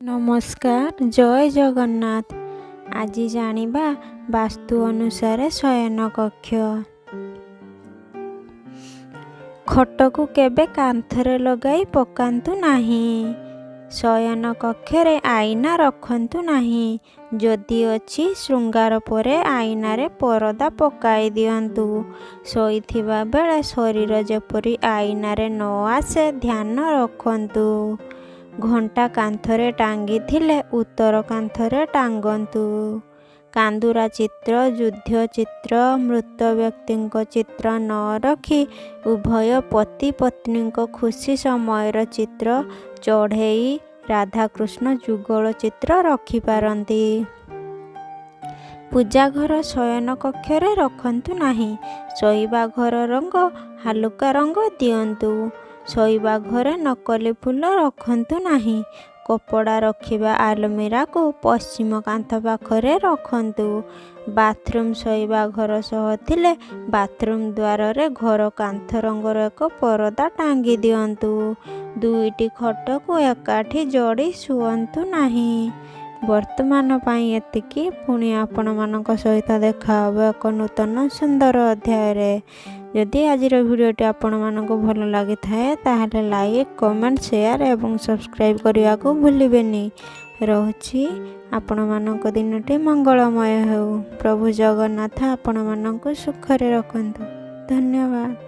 ନମସ୍କାର, ଜୟ ଜଗନ୍ନାଥ। ଆଜି ଜାଣିବା ବାସ୍ତୁ ଅନୁସାରେ ଶୟନ କକ୍ଷ। ଖଟକୁ କେବେ କାନ୍ଥରେ ଲଗାଇ ପକାନ୍ତୁ ନାହିଁ। ଶୟନ କକ୍ଷରେ ଆଇନା ରଖନ୍ତୁ ନାହିଁ। ଯଦି ଅଛି, ଶୃଙ୍ଗାର ପରେ ଆଇନାରେ ପରଦା ପକାଇ ଦିଅନ୍ତୁ। ଶୋଇଥିବା ବେଳେ ଶରୀର ଯେପରି ଆଇନାରେ ନ ଆସେ ଧ୍ୟାନ ରଖନ୍ତୁ। ଘଣ୍ଟା କାନ୍ଥରେ ଟାଙ୍ଗିଥିଲେ ଉତ୍ତର କାନ୍ଥରେ ଟାଙ୍ଗନ୍ତୁ। କାନ୍ଦୁରା ଚିତ୍ର, ଯୁଦ୍ଧ ଚିତ୍ର, ମୃତ ବ୍ୟକ୍ତିଙ୍କ ଚିତ୍ର ନ ରଖି ଉଭୟ ପତି ପତ୍ନୀଙ୍କ ଖୁସି ସମୟର ଚିତ୍ର, ଚଢ଼େଇ, ରାଧାକୃଷ୍ଣ ଯୁଗଳ ଚିତ୍ର ରଖିପାରନ୍ତି। ପୂଜାଘର ଶୟନ କକ୍ଷରେ ରଖନ୍ତୁ ନାହିଁ। ଶୋଇବା ଘର ରଙ୍ଗ ହାଲୁକା ରଙ୍ଗ ଦିଅନ୍ତୁ। ଶୋଇବା ଘରେ ନକଲି ଫୁଲ ରଖନ୍ତୁ ନାହିଁ। କପଡ଼ା ରଖିବା ଆଲମିରାକୁ ପଶ୍ଚିମ କାନ୍ଥ ପାଖରେ ରଖନ୍ତୁ। ବାଥରୁମ୍ ଶୋଇବା ଘର ସହ ଥିଲେ ବାଥରୁମ୍ ଦ୍ୱାରରେ ଘର କାନ୍ଥ ରଙ୍ଗର ଏକ ପରଦା ଟାଙ୍ଗି ଦିଅନ୍ତୁ। ଦୁଇଟି ଖଟକୁ ଏକାଠି ଯୋଡ଼ି ଶୁଅନ୍ତୁ ନାହିଁ। ବର୍ତ୍ତମାନ ପାଇଁ ଏତିକି। ପୁଣି ଆପଣମାନଙ୍କ ସହିତ ଦେଖା ହେବ ଏକ ନୂତନ ସୁନ୍ଦର ଅଧ୍ୟାୟରେ। ଯଦି ଆଜିର ଭିଡ଼ିଓଟି ଆପଣମାନଙ୍କୁ ଭଲ ଲାଗିଥାଏ ତାହେଲେ ଲାଇକ୍, କମେଣ୍ଟ, ସେୟାର ଏବଂ ସବସ୍କ୍ରାଇବ୍ କରିବାକୁ ଭୁଲିବେନି। ରହୁଛି। ଆପଣମାନଙ୍କ ଦିନଟି ମଙ୍ଗଳମୟ ହେଉ। ପ୍ରଭୁ ଜଗନ୍ନାଥ ଆପଣମାନଙ୍କୁ ସୁଖରେ ରଖନ୍ତୁ। ଧନ୍ୟବାଦ।